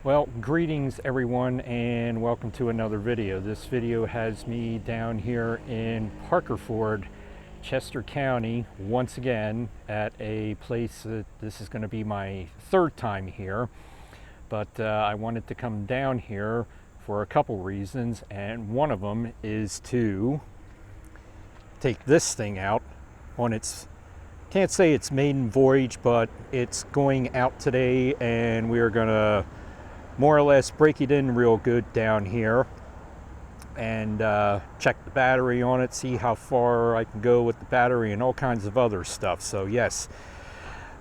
Well, greetings everyone and welcome to another video. This video has me down here in Parkerford, Chester County, once again at a place that this is going to be my third time here. But I wanted to come down here for a couple reasons, and one of them is to take this thing out on its, can't say it's maiden voyage, but it's going out today, and we are going to more or less break it in real good down here and check the battery on it, see how far I can go with the battery and all kinds of other stuff. So yes,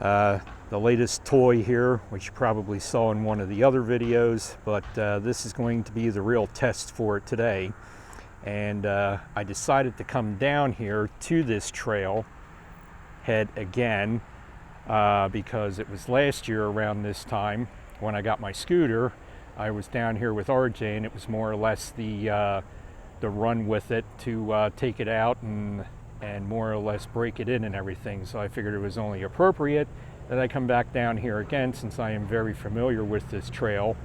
the latest toy here, which you probably saw in one of the other videos, but this is going to be the real test for it today. And I decided to come down here to this trail head again because it was last year around this time when I got my scooter. I was down here with RJ, and it was more or less the run with it to take it out and more or less break it in and everything. So I figured it was only appropriate that I come back down here again, since I am very familiar with this trail,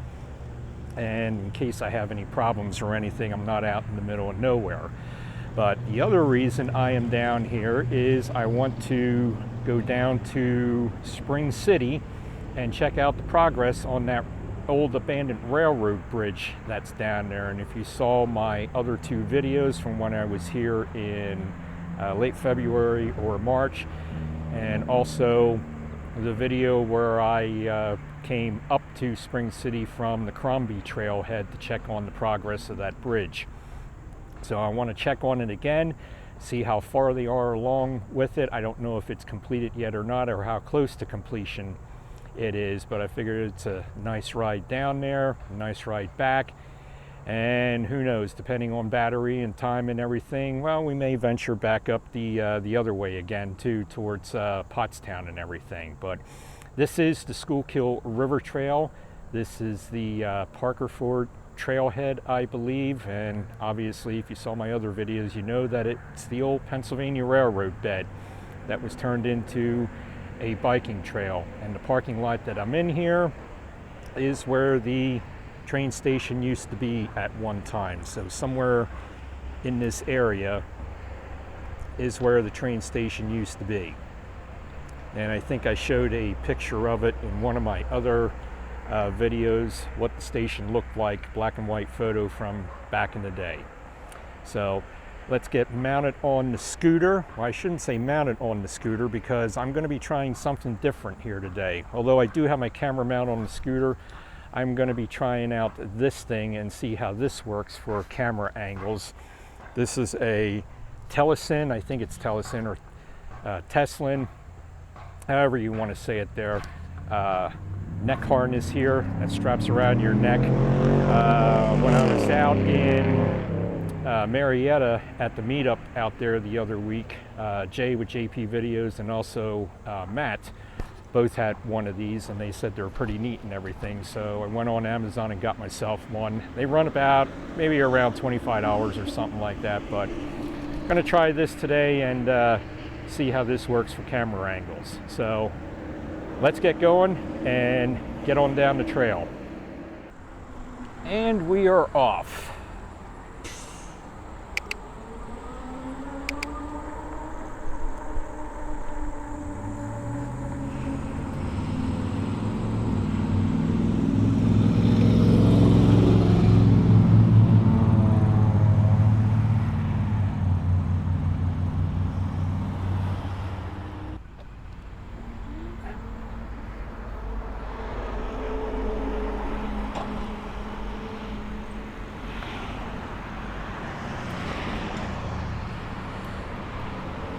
and in case I have any problems or anything, I'm not out in the middle of nowhere. But the other reason I am down here is I want to go down to Spring City and check out the progress on that old abandoned railroad bridge that's down there. And if you saw my other two videos from when I was here in late February or March, and also the video where I came up to Spring City from the Crombie trailhead to check on the progress of that bridge. So I want to check on it again, see how far they are along with it. I don't know if it's completed yet or not, or how close to completion it is, but I figured it's a nice ride down there, a nice ride back, and who knows, depending on battery and time and everything, well, we may venture back up the other way again too, towards Pottstown and everything. But this is the Schuylkill River Trail. This is the Parkerford trailhead, I believe, and obviously if you saw my other videos, you know that it's the old Pennsylvania Railroad bed that was turned into a biking trail. And the parking lot that I'm in here is where the train station used to be at one time. So somewhere in this area is where the train station used to be. And I think I showed a picture of it in one of my other videos, what the station looked like, black and white photo from back in the day. So let's get mounted on the scooter. Well, I shouldn't say mounted on the scooter, because I'm going to be trying something different here today. Although I do have my camera mount on the scooter, I'm going to be trying out this thing and see how this works for camera angles. This is a Telesin, I think it's Telesin or Teslin, however you want to say it there. Neck harness here that straps around your neck. When I was out in Marietta at the meetup out there the other week, Jay with JP Videos and also Matt both had one of these, and they said they're pretty neat and everything. So I went on Amazon and got myself one. They run about maybe around $25 or something like that, but I'm gonna try this today and see how this works for camera angles. So let's get going and get on down the trail. And we are off.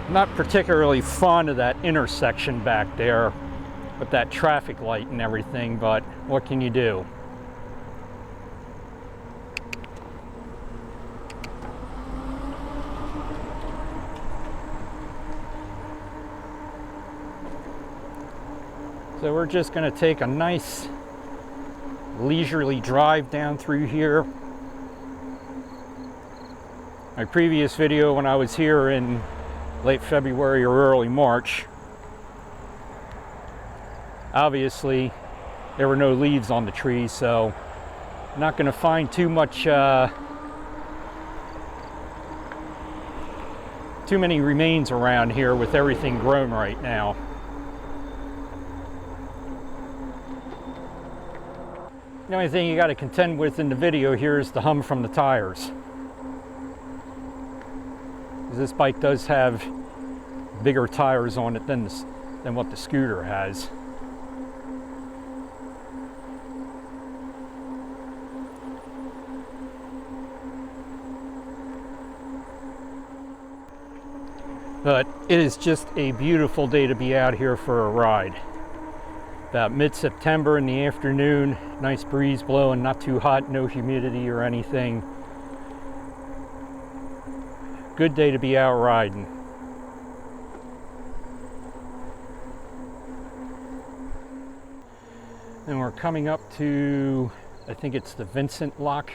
Not particularly fond of that intersection back there with that traffic light and everything, but what can you do? So we're just going to take a nice leisurely drive down through here. My previous video when I was here in late February or early March, obviously there were no leaves on the trees, so I'm not going to find too many remains around here with everything grown right now. The only thing you got to contend with in the video here is the hum from the tires. This bike does have bigger tires on it than what the scooter has. But it is just a beautiful day to be out here for a ride. About mid-September in the afternoon, nice breeze blowing, not too hot, no humidity or anything. Good day to be out riding. And we're coming up to, I think it's the Vincent Lock.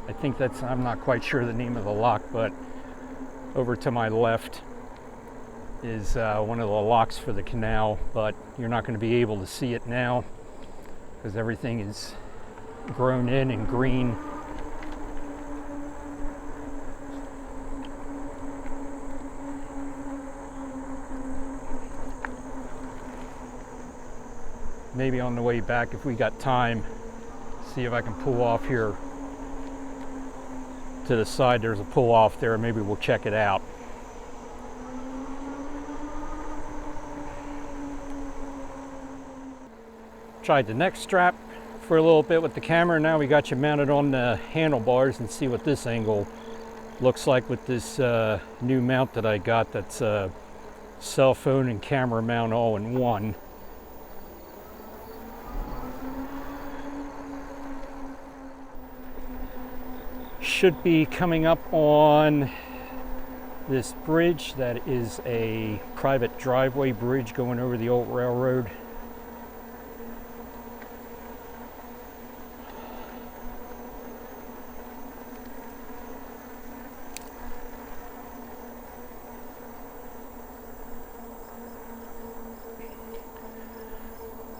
I think that's, I'm not quite sure the name of the lock, but over to my left is one of the locks for the canal, but you're not going to be able to see it now because everything is grown in and green. Maybe on the way back, if we got time, see if I can pull off here to the side. There's a pull off there. Maybe we'll check it out. Tried the neck strap for a little bit with the camera. Now we got you mounted on the handlebars, and see what this angle looks like with this new mount that I got. That's a cell phone and camera mount all in one. Should be coming up on this bridge that is a private driveway bridge going over the old railroad.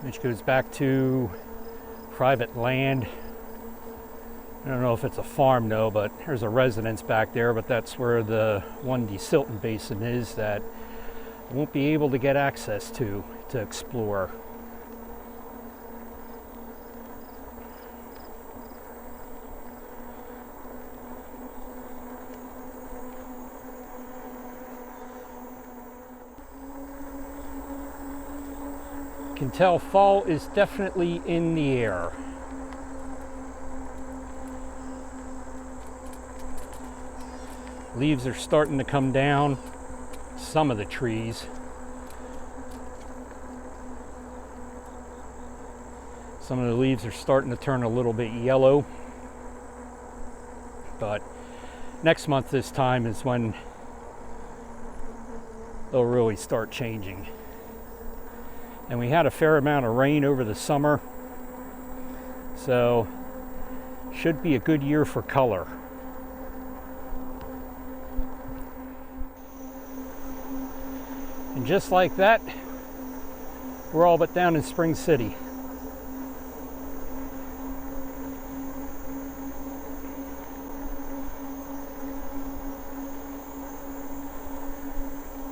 Which goes back to private land. I don't know if it's a farm though, but there's a residence back there, but that's where the one desilting basin is that I won't be able to get access to explore. Can tell fall is definitely in the air. Leaves are starting to come down, some of the trees. Some of the leaves are starting to turn a little bit yellow. But next month this time is when they'll really start changing. And we had a fair amount of rain over the summer, so should be a good year for color. And just like that, we're all but down in Spring City.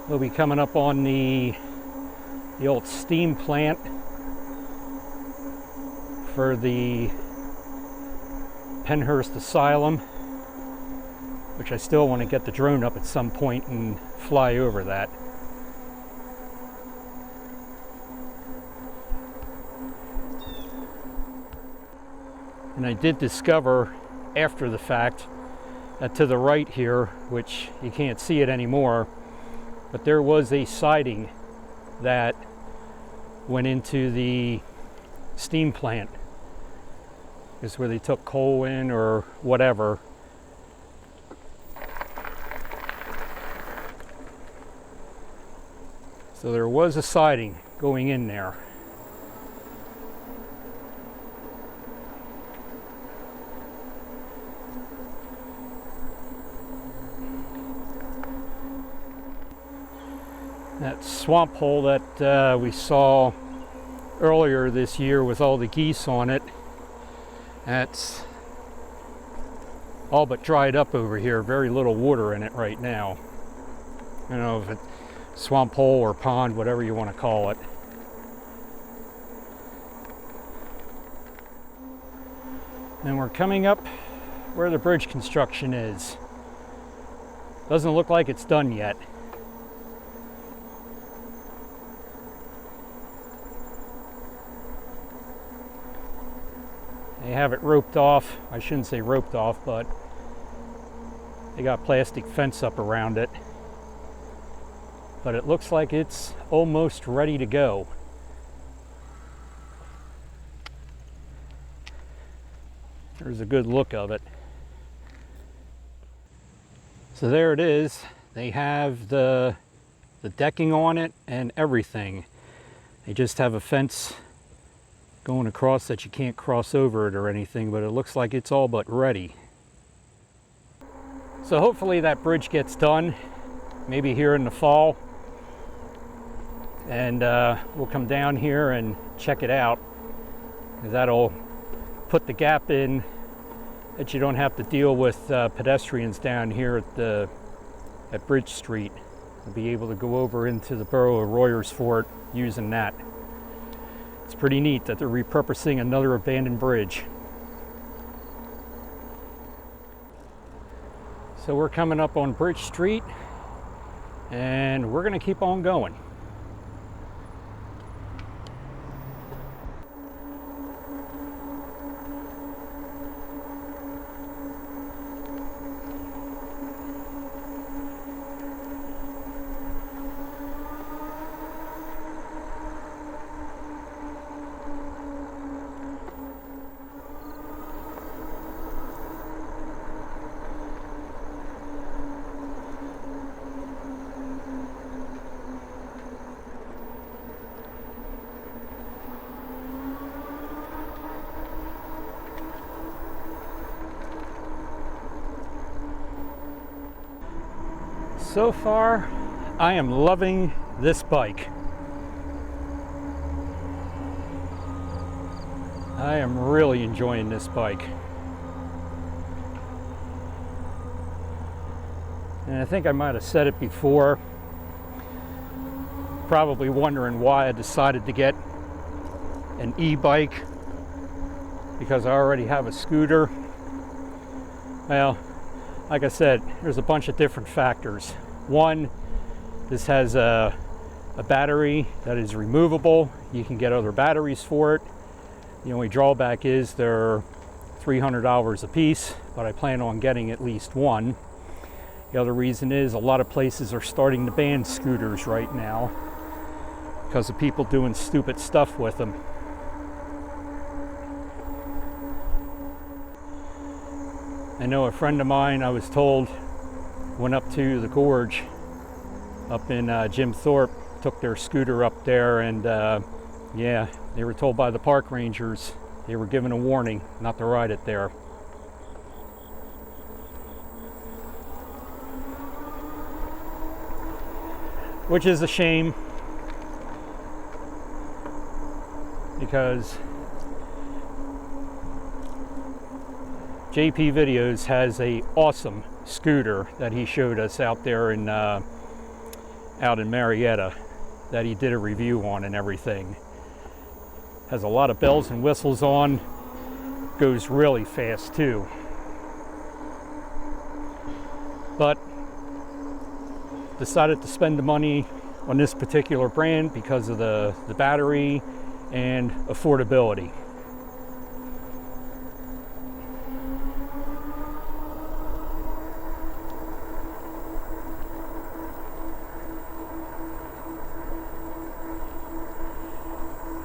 We'll be coming up on the old steam plant for the Penhurst Asylum, which I still want to get the drone up at some point and fly over that. And I did discover after the fact that to the right here, which you can't see it anymore, but there was a siding that went into the steam plant. It's where they took coal in or whatever. So there was a siding going in there. That swamp hole that we saw earlier this year with all the geese on it. That's all but dried up over here. Very little water in it right now. I don't know if it's swamp hole or pond, whatever you want to call it. And we're coming up where the bridge construction is. Doesn't look like it's done yet. They have it roped off. I shouldn't say roped off, but they got plastic fence up around it. But it looks like it's almost ready to go. There's a good look of it. So there it is. They have the decking on it and everything. They just have a fence going across that you can't cross over it or anything, but it looks like it's all but ready. So hopefully that bridge gets done, maybe here in the fall. And we'll come down here and check it out. That'll put the gap in that you don't have to deal with pedestrians down here at Bridge Street. You'll be able to go over into the borough of Royersford using that. It's pretty neat that they're repurposing another abandoned bridge. So we're coming up on Bridge Street and we're going to keep on going. So far, I am loving this bike. I am really enjoying this bike. And I think I might have said it before, probably wondering why I decided to get an e-bike, because I already have a scooter. Well, like I said, there's a bunch of different factors. One, this has a battery that is removable. You can get other batteries for it. The only drawback is they're $300 a piece, but I plan on getting at least one. The other reason is a lot of places are starting to ban scooters right now because of people doing stupid stuff with them. I know a friend of mine, I was told, went up to the gorge up in Jim Thorpe, took their scooter up there, and yeah, they were told by the park rangers, they were given a warning not to ride it there. Which is a shame, because JP Videos has a awesome scooter that he showed us out there in out in Marietta, that he did a review on and everything. Has a lot of bells and whistles on, goes really fast too. But decided to spend the money on this particular brand because of the battery and affordability.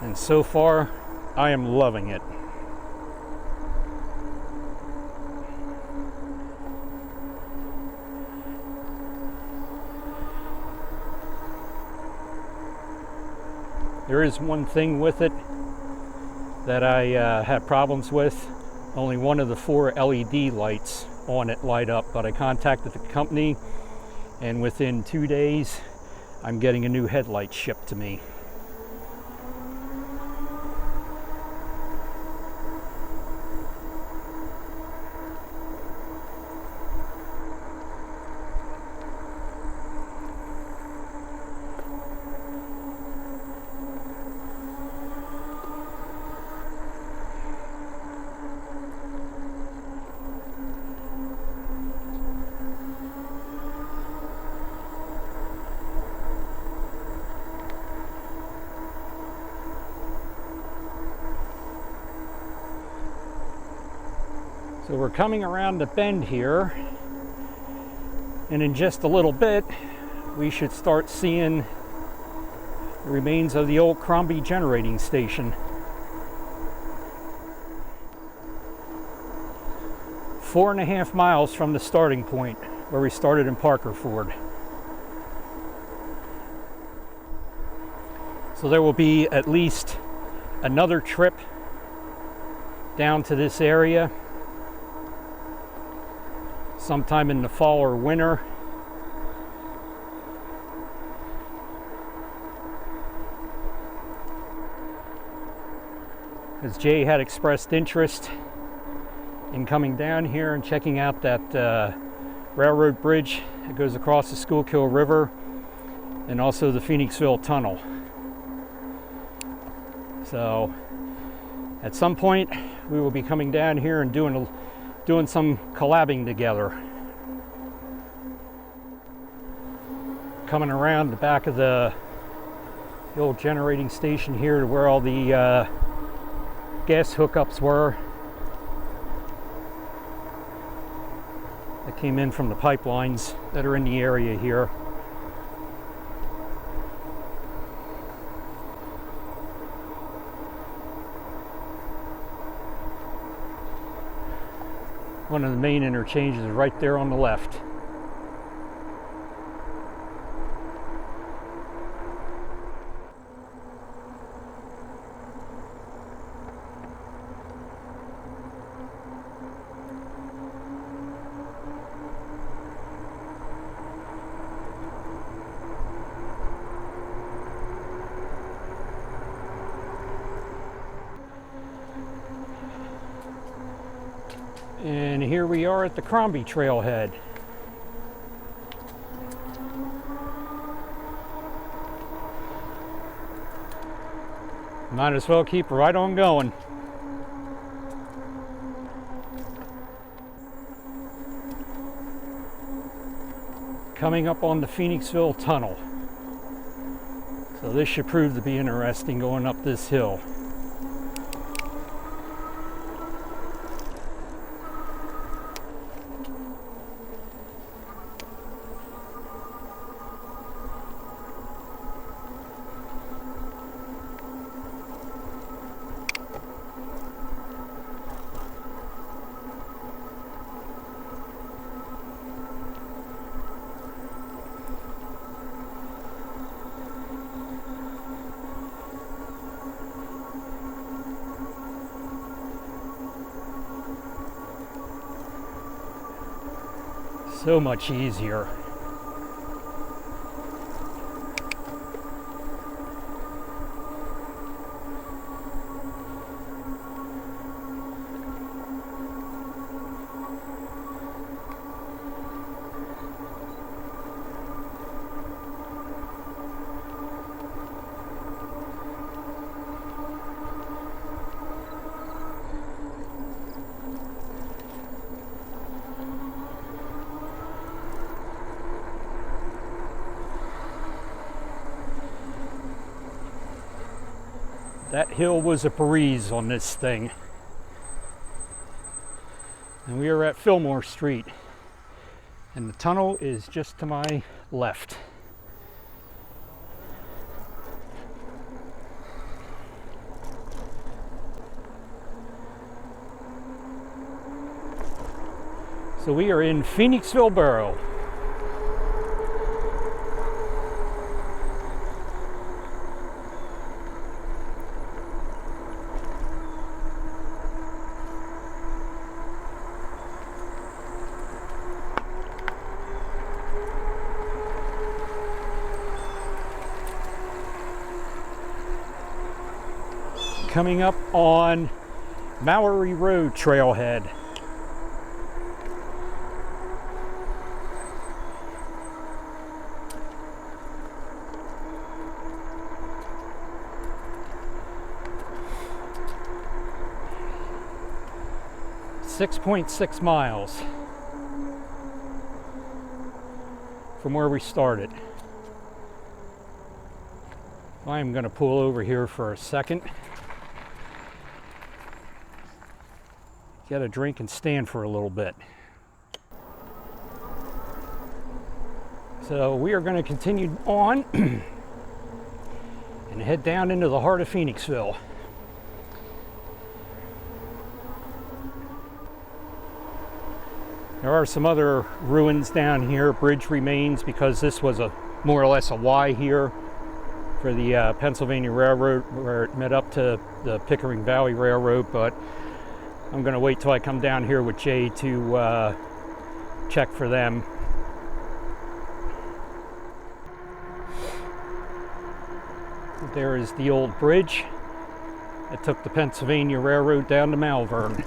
And so far, I am loving it. There is one thing with it that I have problems with. Only one of the 4 LED lights on it light up, but I contacted the company, and within 2 days, I'm getting a new headlight shipped to me. So we're coming around the bend here, and in just a little bit we should start seeing the remains of the old Crombie generating station. 4.5 miles from the starting point where we started in Parker Ford. So there will be at least another trip down to this area sometime in the fall or winter. As Jay had expressed interest in coming down here and checking out that railroad bridge that goes across the Schuylkill River and also the Phoenixville Tunnel. So at some point we will be coming down here and doing some collabing together. Coming around the back of the old generating station here to where all the gas hookups were that came in from the pipelines that are in the area here. One of the main interchanges is right there on the left. And here we are at the Crombie trailhead. Might as well keep right on going. Coming up on the Phoenixville Tunnel. So this should prove to be interesting going up this hill. So much easier. That hill was a breeze on this thing. And we are at Fillmore Street. And the tunnel is just to my left. So we are in Phoenixville Borough. Coming up on Mallory Road trailhead. .6 miles from where we started. I'm going to pull over here for a second. get a drink and stand for a little bit. So we are going to continue on and head down into the heart of Phoenixville. There are some other ruins down here, bridge remains, because this was a more or less a Y here for the Pennsylvania Railroad, where it met up to the Pickering Valley Railroad, but I'm going to wait till I come down here with Jay to check for them. There is the old bridge that took the Pennsylvania Railroad down to Malvern.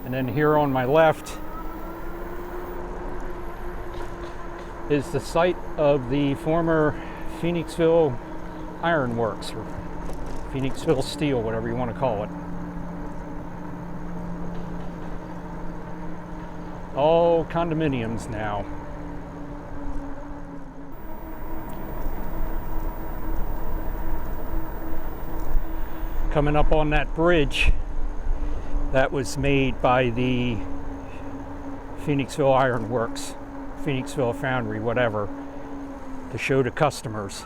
And then here on my left is the site of the former Phoenixville Iron Works, or Phoenixville Steel, whatever you want to call it. All condominiums now. Coming up on that bridge that was made by the Phoenixville Iron Works, Phoenixville Foundry, whatever, to show to customers.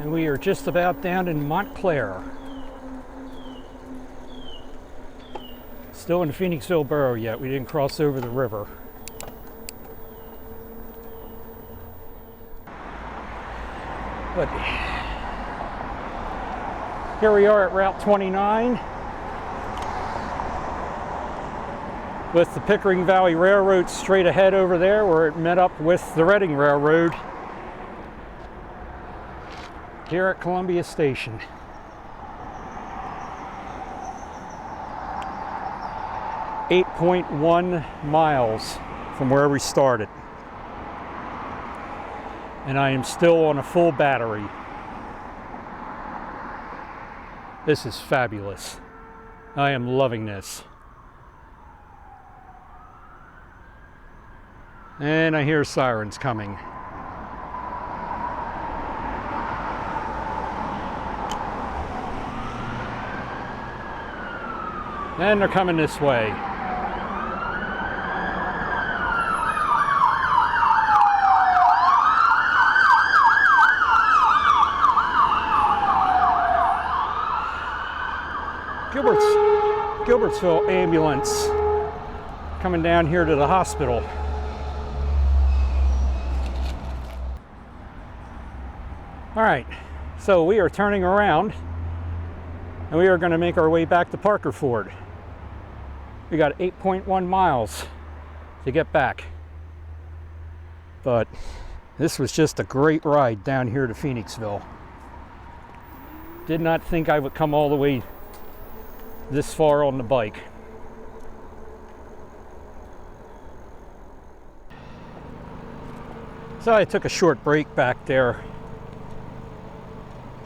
And we are just about down in Montclair. Still in the Phoenixville borough yet. We didn't cross over the river. But here we are at Route 29 with the Pickering Valley Railroad straight ahead over there, where it met up with the Reading Railroad here at Columbia Station. .1 miles from where we started. And I am still on a full battery. This is fabulous. I am loving this. And I hear sirens coming. And they're coming this way. Gilbertsville ambulance coming down here to the hospital. All right, so we are turning around and we are going to make our way back to Parker Ford. We got 8.1 miles to get back, but this was just a great ride down here to Phoenixville. Did not think I would come all the way this far on the bike. So I took a short break back there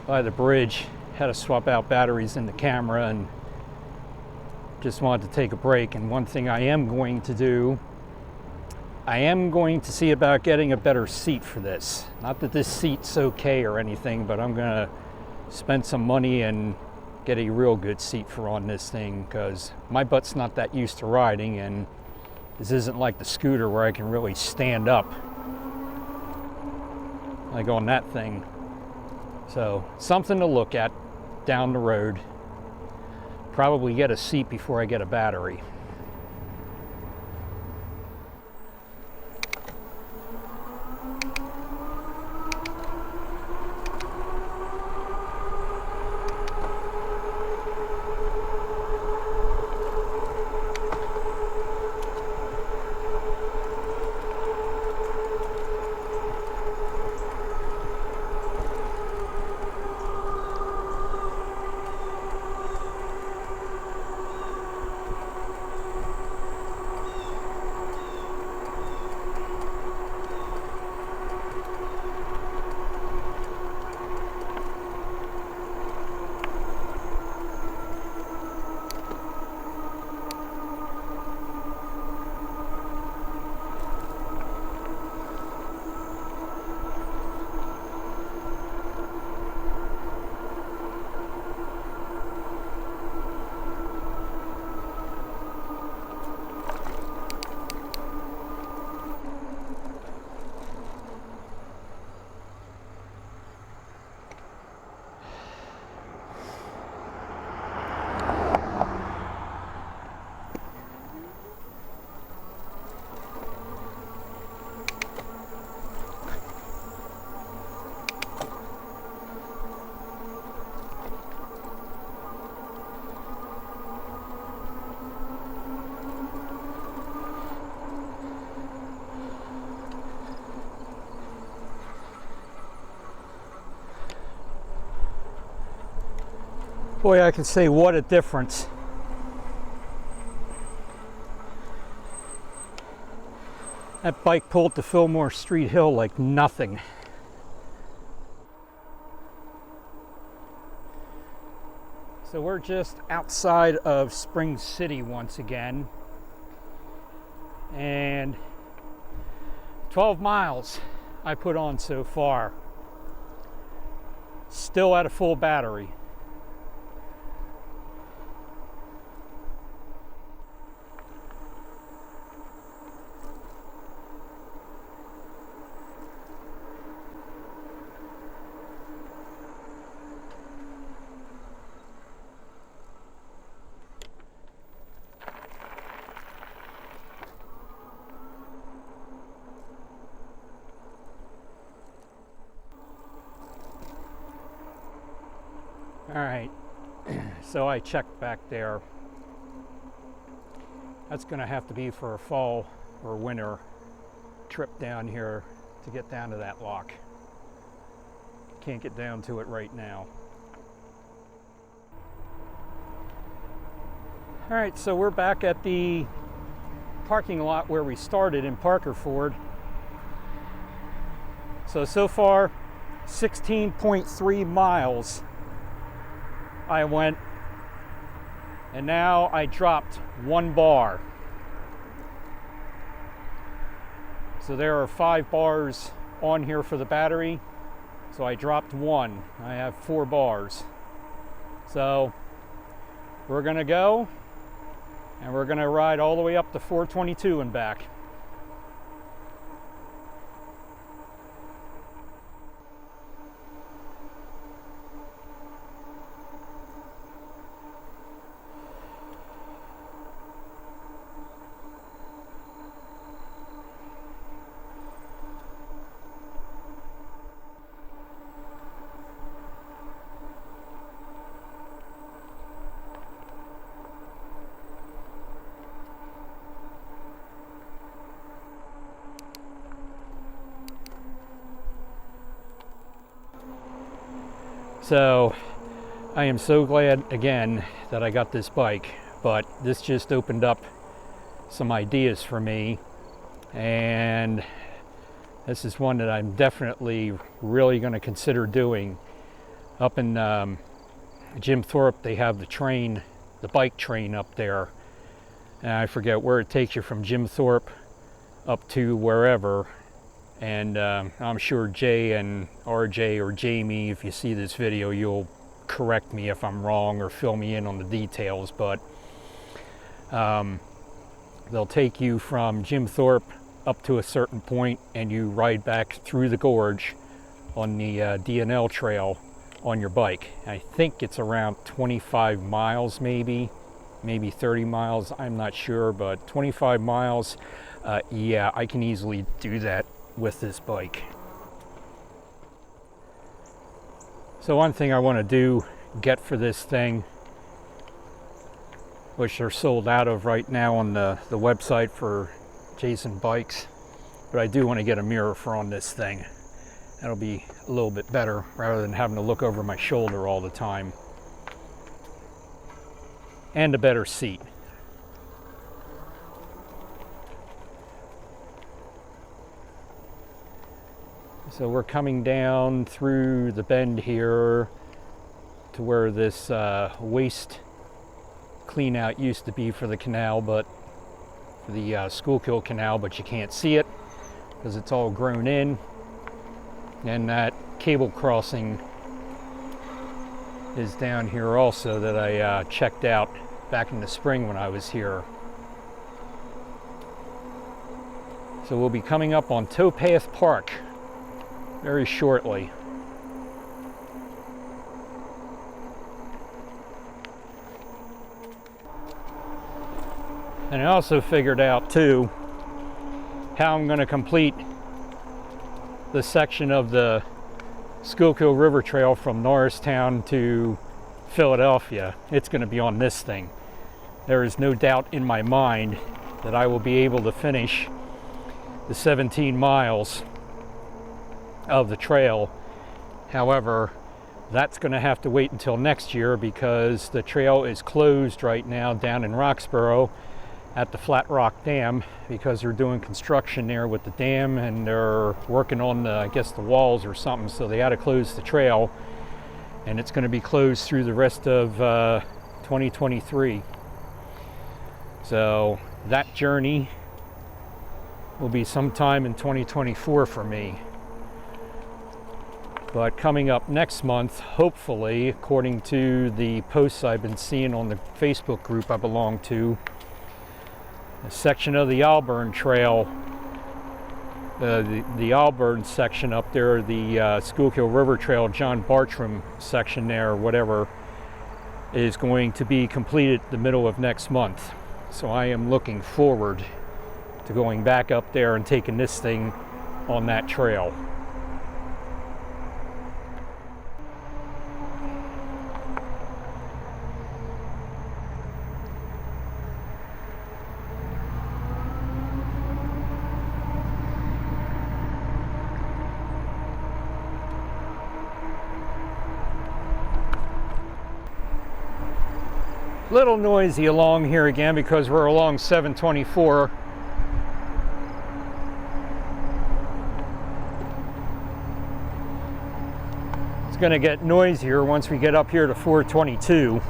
by the bridge. Had to swap out batteries in the camera and just wanted to take a break. And one thing I am going to do, I am going to see about getting a better seat for this. Not that this seat's okay or anything, but I'm gonna spend some money and get a real good seat for on this thing, because my butt's not that used to riding, and this isn't like the scooter where I can really stand up like on that thing. So something to look at down the road. Probably get a seat before I get a battery. Boy, I can say what a difference. That bike pulled to Fillmore Street Hill like nothing. So we're just outside of Spring City once again. And 12 miles I put on so far. Still at a full battery. All right, so I checked back there. That's gonna have to be for a fall or winter trip down here to get down to that lock. Can't get down to it right now. All right, so we're back at the parking lot where we started in Parker Ford. So far, 16.3 miles I went, and now I dropped 1 bar. So there are 5 bars on here for the battery, so I dropped 1. I have 4 bars. So we're gonna go, and we're gonna ride all the way up to 422 and back. So I am so glad again that I got this bike, but this just opened up some ideas for me, and this is one that I'm definitely really going to consider doing. Up in Jim Thorpe, they have the bike train up there, and I forget where it takes you from Jim Thorpe up to wherever. And I'm sure Jay and RJ or Jamie, if you see this video, you'll correct me if I'm wrong or fill me in on the details, but they'll take you from Jim Thorpe up to a certain point, and you ride back through the gorge on the D&L trail on your bike. I think it's around 25 miles, maybe 30 miles, I'm not sure, but 25 miles, yeah, I can easily do that with this bike. So one thing I want to get for this thing, which are sold out of right now on the website for Jason bikes, but I do want to get a mirror for on this thing. That'll be a little bit better rather than having to look over my shoulder all the time. And a better seat. So we're coming down through the bend here to where this waste clean out used to be for the canal, but for the Schuylkill Canal, but you can't see it because it's all grown in. And that cable crossing is down here also that I checked out back in the spring when I was here. So we'll be coming up on Towpath Park very shortly. And I also figured out too how I'm going to complete the section of the Schuylkill River Trail from Norristown to Philadelphia. It's going to be on this thing. There is no doubt in my mind that I will be able to finish the 17 miles of the trail. However, That's going to have to wait until next year because the trail is closed right now down in Roxborough at the Flat Rock Dam because they're doing construction there with the dam, and they're working on the, I guess, the walls or something, so they had to close the trail, and it's going to be closed through the rest of 2023. So that journey will be sometime in 2024 for me. But coming up next month, hopefully, according to the posts I've been seeing on the Facebook group I belong to, a section of the Auburn Trail, the Auburn section up there, the Schuylkill River Trail, John Bartram section there, whatever, is going to be completed the middle of next month. So I am looking forward to going back up there and taking this thing on that trail. Little noisy along here again because we're along 724. It's going to get noisier once we get up here to 422.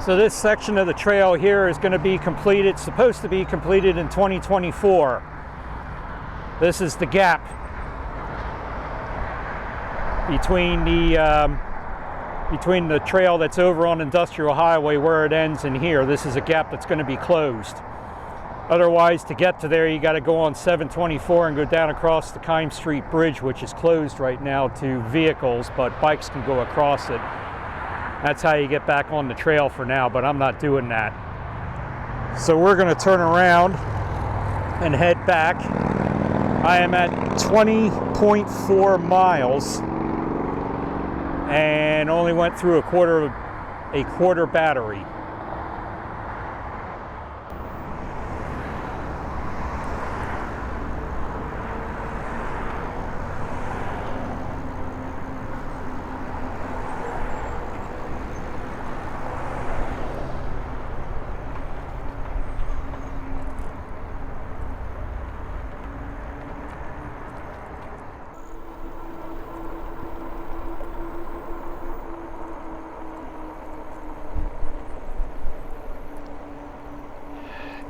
So this section of the trail here is going to be completed, supposed to be completed in 2024. This is the gap between the trail that's over on Industrial Highway where it ends and here. This is a gap that's going to be closed. Otherwise, to get to there, you got to go on 724 and go down across the Kime Street Bridge, which is closed right now to vehicles, but bikes can go across it. That's how you get back on the trail for now, but I'm not doing that. So we're going to turn around and head back. I am at 20.4 miles and only went through a quarter battery.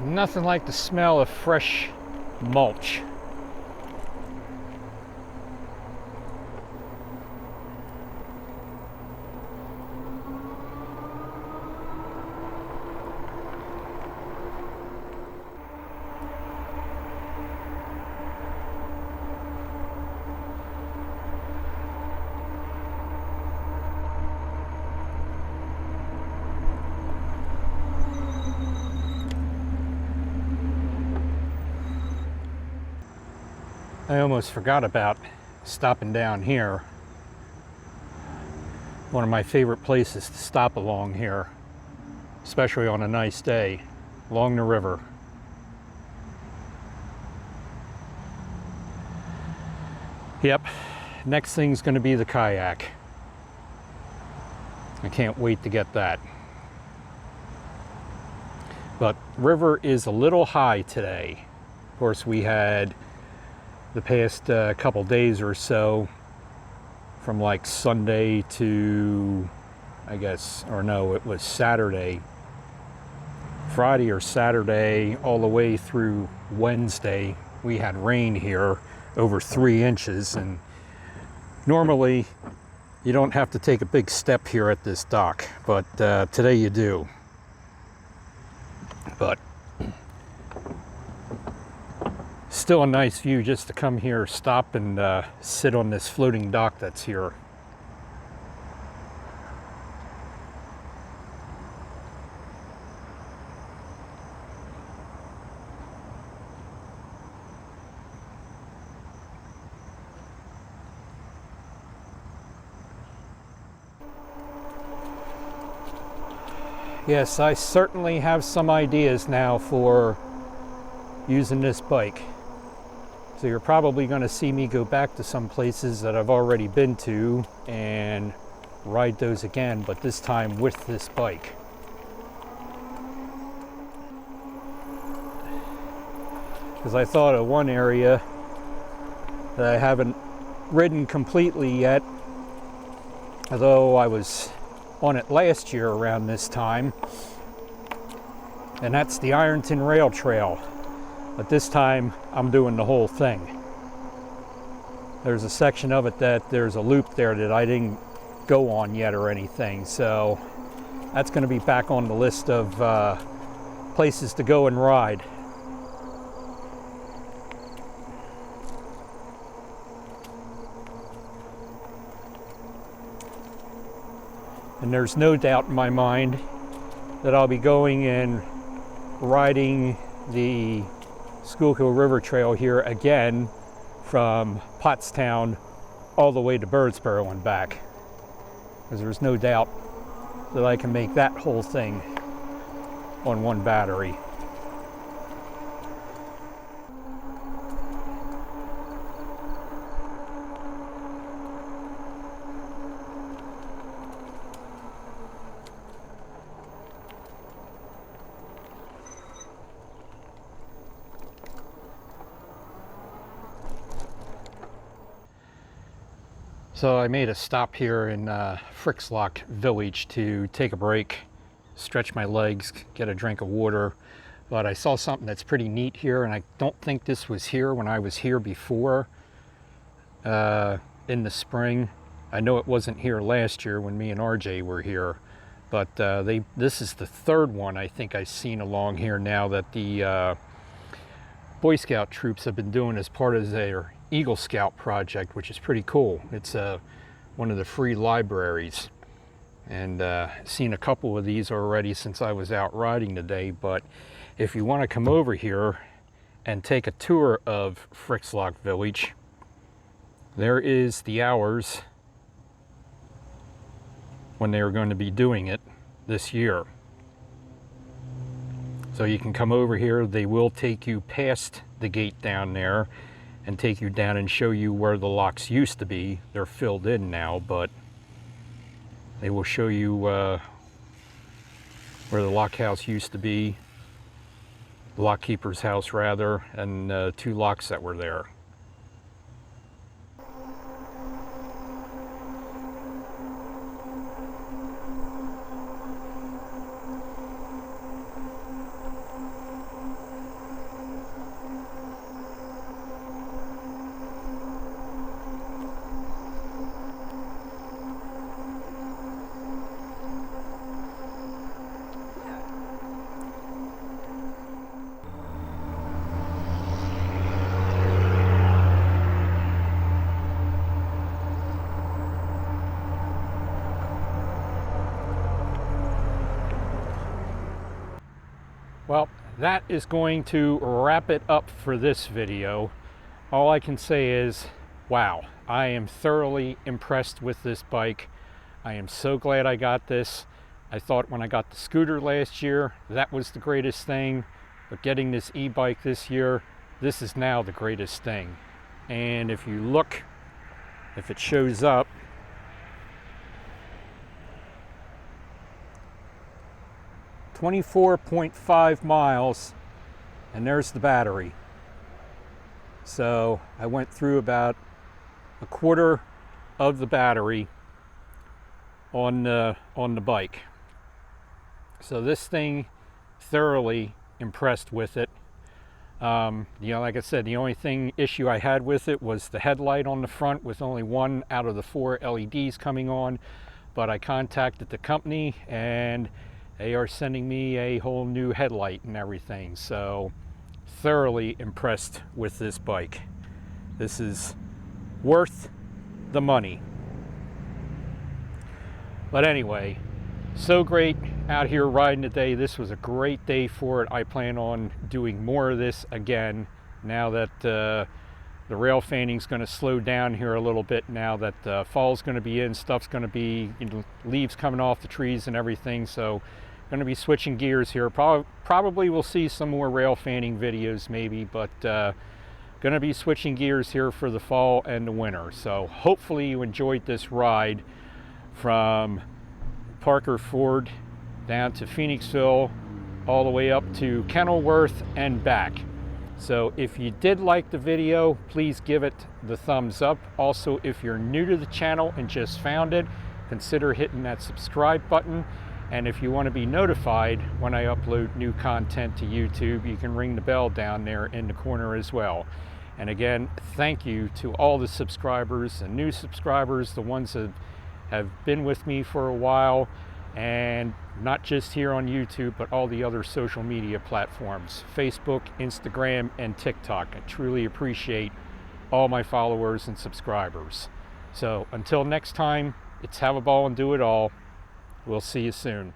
Nothing like the smell of fresh mulch. I almost forgot about stopping down here. One of my favorite places to stop along here, especially on a nice day, along the river. Yep, next thing's going to be the kayak. I can't wait to get that. But river is a little high today. Of course, we had the past couple days or so, from like Sunday to, I guess, or no, it was Saturday, Friday or Saturday, all the way through Wednesday, we had rain here, over 3 inches, and normally you don't have to take a big step here at this dock, but today you do. But still a nice view just to come here, stop and sit on this floating dock that's here. Yes, I certainly have some ideas now for using this bike. So you're probably going to see me go back to some places that I've already been to and ride those again, but this time with this bike. Because I thought of one area that I haven't ridden completely yet, although I was on it last year around this time, and that's the Ironton Rail Trail. But this time I'm doing the whole thing. There's a section of it that there's a loop there that I didn't go on yet or anything, so that's going to be back on the list of places to go and ride. And there's no doubt in my mind that I'll be going and riding the Schuylkill River Trail here again from Pottstown all the way to Birdsboro and back. Because there's no doubt that I can make that whole thing on one battery. So I made a stop here in Frickslock Village to take a break, stretch my legs, get a drink of water. But I saw something that's pretty neat here, and I don't think this was here when I was here before in the spring. I know it wasn't here last year when me and RJ were here, but this is the third one I think I've seen along here now that the Boy Scout troops have been doing as part of their Eagle Scout project, which is pretty cool. It's one of the free libraries, and seen a couple of these already since I was out riding today. But if you want to come over here and take a tour of Frickslock Village, there is the hours when they are going to be doing it this year. So you can come over here. They will take you past the gate down there and take you down and show you where the locks used to be. They're filled in now, but they will show you where the lock house used to be, the lock keeper's house rather, and two locks that were there. Well, that is going to wrap it up for this video. All I can say is, wow, I am thoroughly impressed with this bike. I am so glad I got this. I thought when I got the scooter last year, that was the greatest thing. But getting this e-bike this year, this is now the greatest thing. And if you look, if it shows up, 24.5 miles, and there's the battery. So I went through about a quarter of the battery on the bike. So this thing, thoroughly impressed with it. Like I said, the only issue I had with it was the headlight on the front with only one out of the 4 LEDs coming on. But I contacted the company and they are sending me a whole new headlight and everything. So thoroughly impressed with this bike. This is worth the money. But anyway, so great out here riding today. This was a great day for it. I plan on doing more of this again now that the rail fanning is going to slow down here a little bit, now that fall's going to be in, stuff's going to be, leaves coming off the trees and everything. So going to be switching gears here. Probably we'll see some more rail fanning videos maybe, but going to be switching gears here for the fall and the winter. So hopefully you enjoyed this ride from Parker Ford down to Phoenixville, all the way up to Kenilworth and back. So if you did like the video, please give it the thumbs up. Also, if you're new to the channel and just found it, consider hitting that subscribe button. And if you want to be notified when I upload new content to YouTube, you can ring the bell down there in the corner as well. And again, thank you to all the subscribers and new subscribers, the ones that have been with me for a while, and not just here on YouTube, but all the other social media platforms, Facebook, Instagram, and TikTok. I truly appreciate all my followers and subscribers. So until next time, it's have a ball and do it all. We'll see you soon.